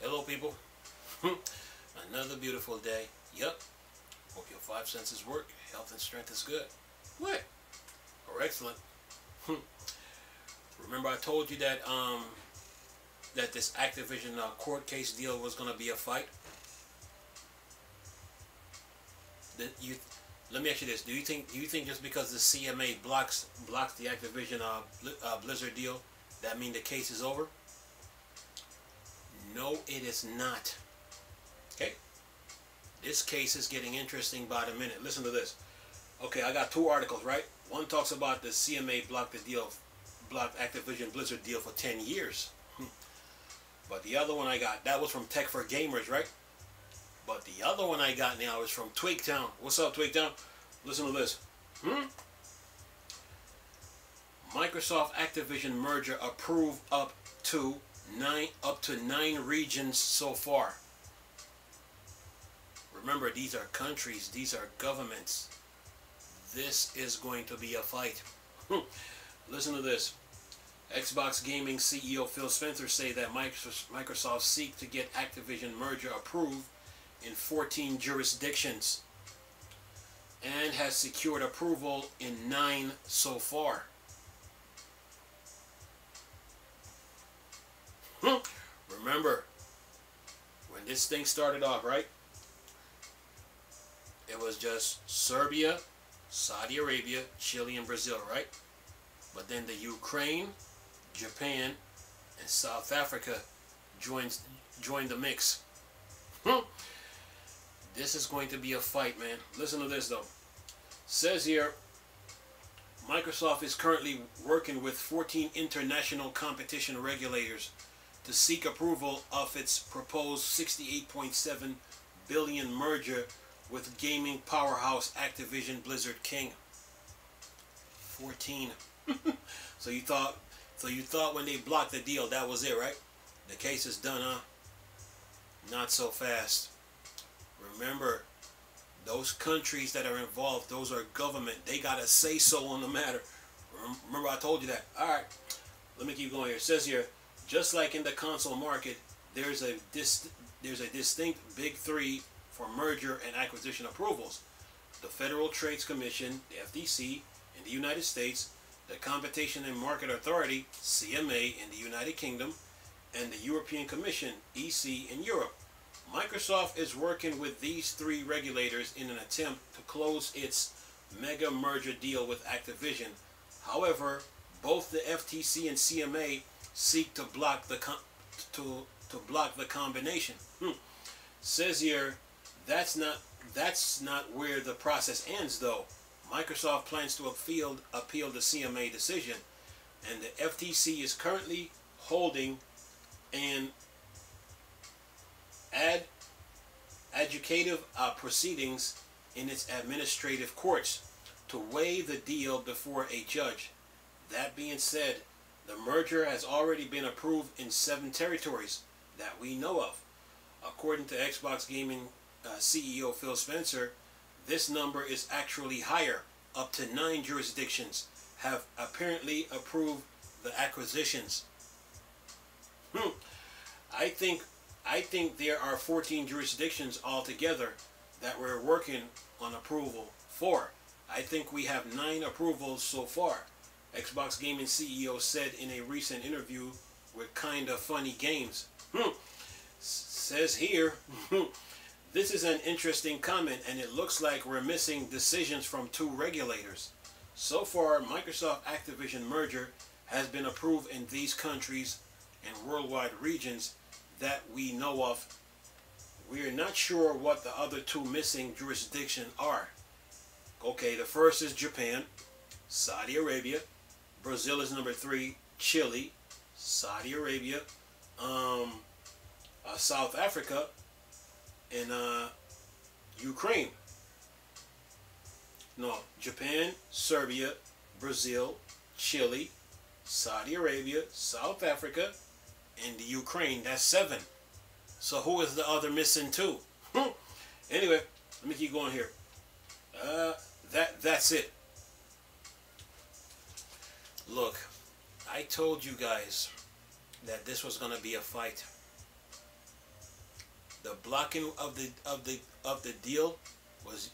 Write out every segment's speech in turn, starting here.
Hello, people. Another beautiful day. Yep. Hope your five senses work. Health and strength is good. What? Or excellent. Remember I told you that that this Activision court case deal was going to be a fight? Let me ask you this: Do you think just because the CMA blocks the Activision Blizzard deal, that means the case is over? No, it is not. Okay. This case is getting interesting by the minute. Listen to this. Okay, I got two articles, right? One talks about the CMA blocked Activision Blizzard deal for 10 years. But the other one I got, that was from Tech for Gamers, right? But the other one I got now is from Twigtown. What's up, Twigtown? Listen to this. Microsoft Activision merger approved up to 9 regions so far. Remember, these are countries, these are governments. This is going to be a fight. Listen to this. Xbox Gaming CEO Phil Spencer say that Microsoft seek to get Activision merger approved in 14 jurisdictions and has secured approval in 9 so far. Remember, when this thing started off, right? It was just Serbia, Saudi Arabia, Chile, and Brazil, right? But then the Ukraine, Japan, and South Africa joined the mix. This is going to be a fight, man. Listen to this, though. Says here, Microsoft is currently working with 14 international competition regulators to seek approval of its proposed $68.7 billion merger with gaming powerhouse Activision Blizzard King. 14. So you thought when they blocked the deal that was it, right? The case is done, huh? Not so fast. Remember, those countries that are involved, those are government. They got a say-so on the matter. Remember I told you that. Alright, let me keep going here. It says here, just like in the console market, there's a distinct big three for merger and acquisition approvals. The Federal Trade Commission, the FTC, in the United States, the Competition and Market Authority, CMA, in the United Kingdom, and the European Commission, EC, in Europe. Microsoft is working with these 3 regulators in an attempt to close its mega merger deal with Activision. However, both the FTC and CMA seek to block the combination. Says here, that's not where the process ends, though. Microsoft plans to appeal the CMA decision, and the FTC is currently holding an adjudicative proceedings in its administrative courts to weigh the deal before a judge. That being said, the merger has already been approved in 7 territories that we know of. According to Xbox Gaming CEO Phil Spencer, this number is actually higher. Up to 9 jurisdictions have apparently approved the acquisitions. I think there are 14 jurisdictions altogether that we're working on approval for. I think we have 9 approvals so far. Xbox Gaming CEO said in a recent interview with Kinda Funny Games. Says here, this is an interesting comment, and it looks like we're missing decisions from 2 regulators. So far, Microsoft Activision merger has been approved in these countries and worldwide regions that we know of. We are not sure what the other 2 missing jurisdictions are. Okay, the first is Japan, Saudi Arabia, Brazil is number 3, Chile, Saudi Arabia, South Africa, and Ukraine. No, Japan, Serbia, Brazil, Chile, Saudi Arabia, South Africa, and the Ukraine. That's 7. So who is the other missing 2? Anyway, let me keep going here. That's it. Look, I told you guys that this was going to be a fight. The blocking of the deal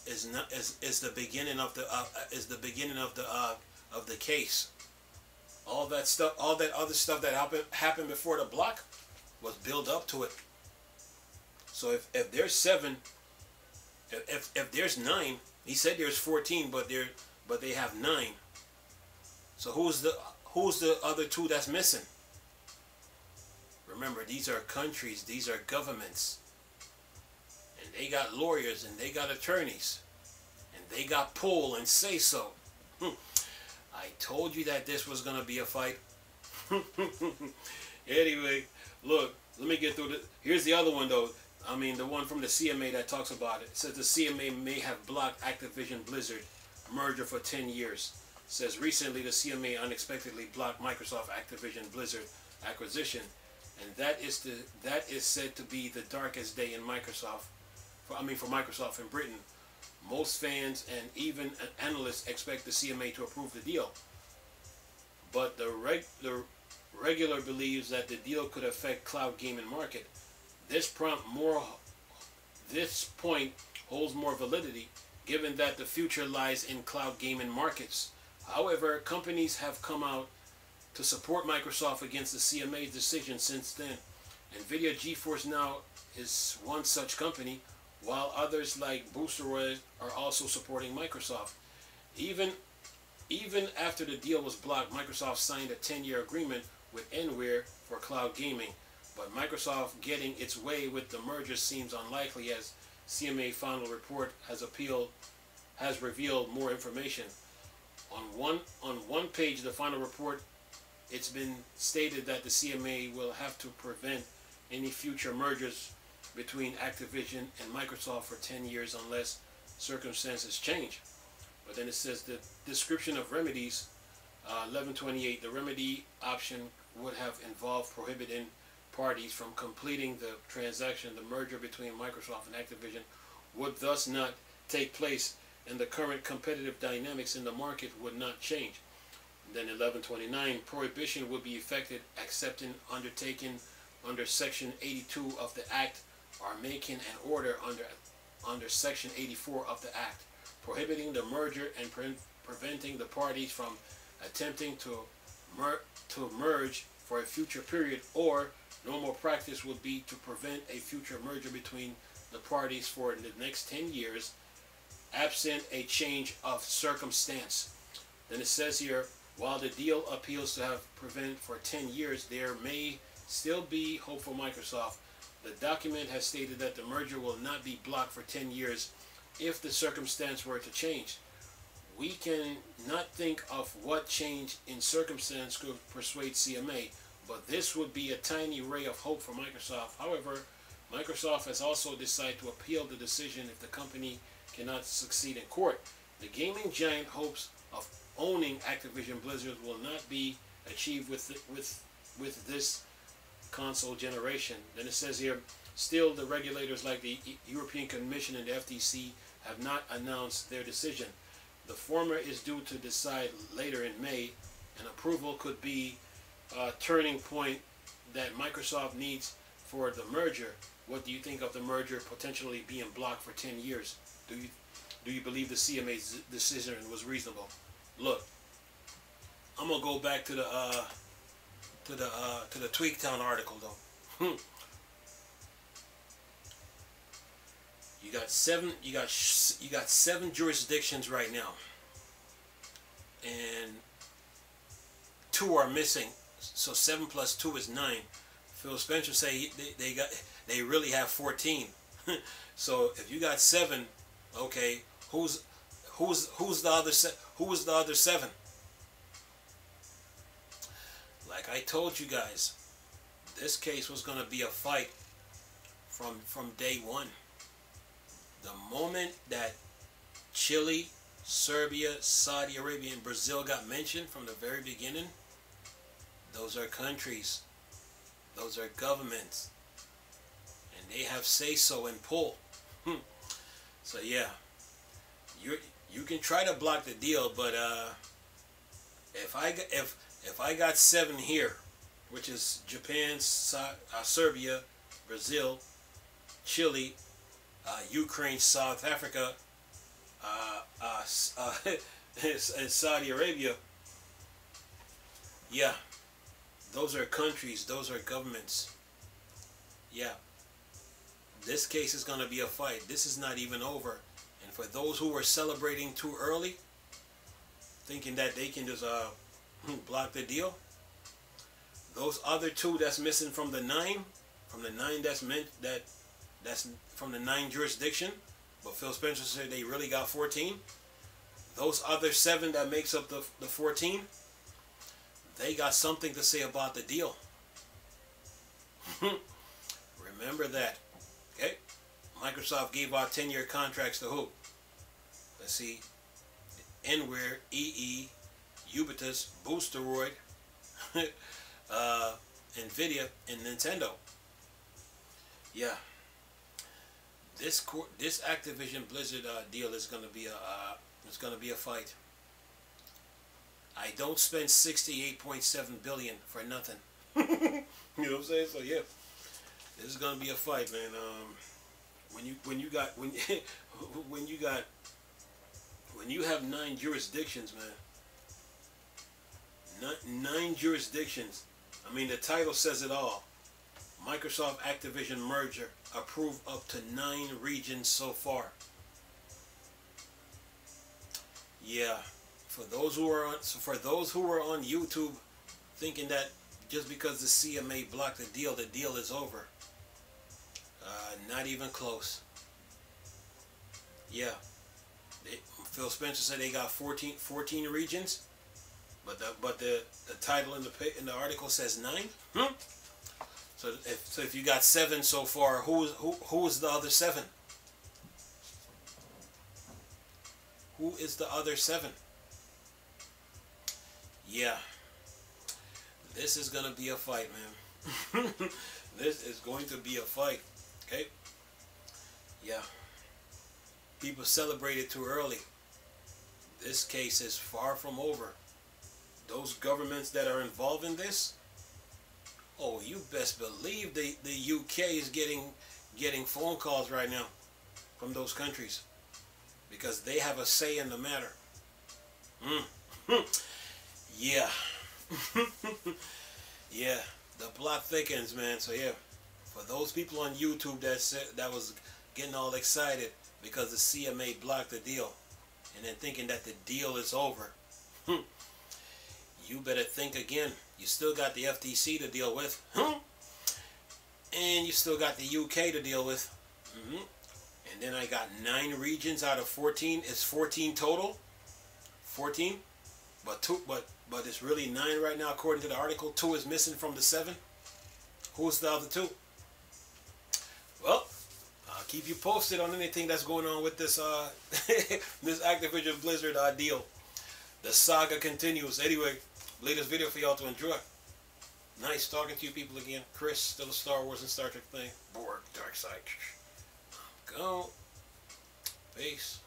is the beginning of the case. All that stuff, all that other stuff that happened before the block was built up to it. So if there's 7, if there's 9, he said there's 14, but they have 9. So who's the other 2 that's missing? Remember, these are countries, these are governments, and they got lawyers and they got attorneys, and they got pull and say so. I told you that this was gonna be a fight. Anyway, look, let me get through this. Here's the other one though. I mean, the one from the CMA that talks about it. It says the CMA may have blocked Activision Blizzard merger for 10 years. It says recently the CMA unexpectedly blocked Microsoft Activision Blizzard acquisition, and that is said to be the darkest day in Microsoft. For Microsoft in Britain. Most fans and even analysts expect the CMA to approve the deal, but the regular believes that the deal could affect cloud gaming market. This point holds more validity, given that the future lies in cloud gaming markets. However, companies have come out to support Microsoft against the CMA's decision since then. Nvidia GeForce Now is one such company, while others like Boosteroid are also supporting Microsoft. Even after the deal was blocked, Microsoft signed a 10-year agreement with Enware for cloud gaming. But Microsoft getting its way with the merger seems unlikely, as CMA final report has revealed more information. On one page of the final report, it's been stated that the CMA will have to prevent any future mergers between Activision and Microsoft for 10 years unless circumstances change. But then it says the description of remedies, 1128, the remedy option would have involved prohibiting parties from completing the transaction. The merger between Microsoft and Activision would thus not take place, and the current competitive dynamics in the market would not change. And then 1129, prohibition would be effected except undertaken under Section 82 of the Act, are making an order under Section 84 of the Act, prohibiting the merger and preventing the parties from attempting to merge for a future period, or normal practice would be to prevent a future merger between the parties for the next 10 years, absent a change of circumstance. Then it says here, while the deal appeals to have prevented for 10 years, there may still be hope for Microsoft. The document has stated that the merger will not be blocked for 10 years if the circumstance were to change. We can not think of what change in circumstance could persuade CMA, but this would be a tiny ray of hope for Microsoft. However, Microsoft has also decided to appeal the decision if the company cannot succeed in court. The gaming giant hopes of owning Activision Blizzard will not be achieved with this console generation. Then it says here, still the regulators like the European Commission and the FTC have not announced their decision. The former is due to decide later in May, and approval could be a turning point that Microsoft needs for the merger. What do you think of the merger potentially being blocked for 10 years? Do you believe the CMA's decision was reasonable? Look, I'm gonna go back to the Tweaktown article though. You got seven jurisdictions right now, and 2 are missing. So 7 plus 2 is 9. Phil Spencer say they really have 14. So if you got 7, okay, who's the other who was the other 7? Like I told you guys, this case was going to be a fight from day one. The moment that Chile, Serbia, Saudi Arabia, and Brazil got mentioned from the very beginning, those are countries, those are governments, and they have say-so and pull. So yeah, you can try to block the deal, but if I got 7 here, which is Japan, Serbia, Brazil, Chile, Ukraine, South Africa, and Saudi Arabia. Yeah, those are countries, those are governments. Yeah, this case is going to be a fight. This is not even over. And for those who are celebrating too early, thinking that they can just block the deal, those other two that's missing from the nine, that's meant that's from the 9 jurisdiction, but Phil Spencer said they really got 14. Those other 7 that makes up the 14, they got something to say about the deal. Remember that. Okay? Microsoft gave out 10-year contracts to who? Let's see. Enware, EE, Ubitus, Boosteroid, Nvidia, and Nintendo. Yeah. This Activision Blizzard deal is going to be a fight. I don't spend $68.7 billion for nothing. You know what I'm saying? So yeah, this is going to be a fight, man. When you have 9 jurisdictions, man. 9 jurisdictions. I mean, the title says it all. Microsoft Activision merger approved up to 9 regions so far. Yeah, for those who are on YouTube thinking that just because the CMA blocked the deal is over. Not even close. Yeah, Phil Spencer said they got 14 regions, but the title in the article says 9. So if you got 7 so far, who is the other 7? Who is the other 7? Yeah. This is gonna be a fight, man. This is going to be a fight. Okay? Yeah. People celebrated too early. This case is far from over. Those governments that are involved in this, oh, you best believe the UK is getting phone calls right now from those countries because they have a say in the matter. Yeah. Yeah, the plot thickens, man. So yeah, for those people on YouTube that was getting all excited because the CMA blocked the deal and then thinking that the deal is over, you better think again. You still got the FTC to deal with, and you still got the UK to deal with, and then I got 9 regions out of 14. It's 14 total, 14, but it's really 9 right now according to the article. 2 is missing from the 7. Who's the other 2? Well, I'll keep you posted on anything that's going on with this this Activision Blizzard deal. The saga continues. Anyway, latest video for y'all to enjoy. Nice talking to you people again. Chris, still a Star Wars and Star Trek thing. Borg, dark side. Go. Peace.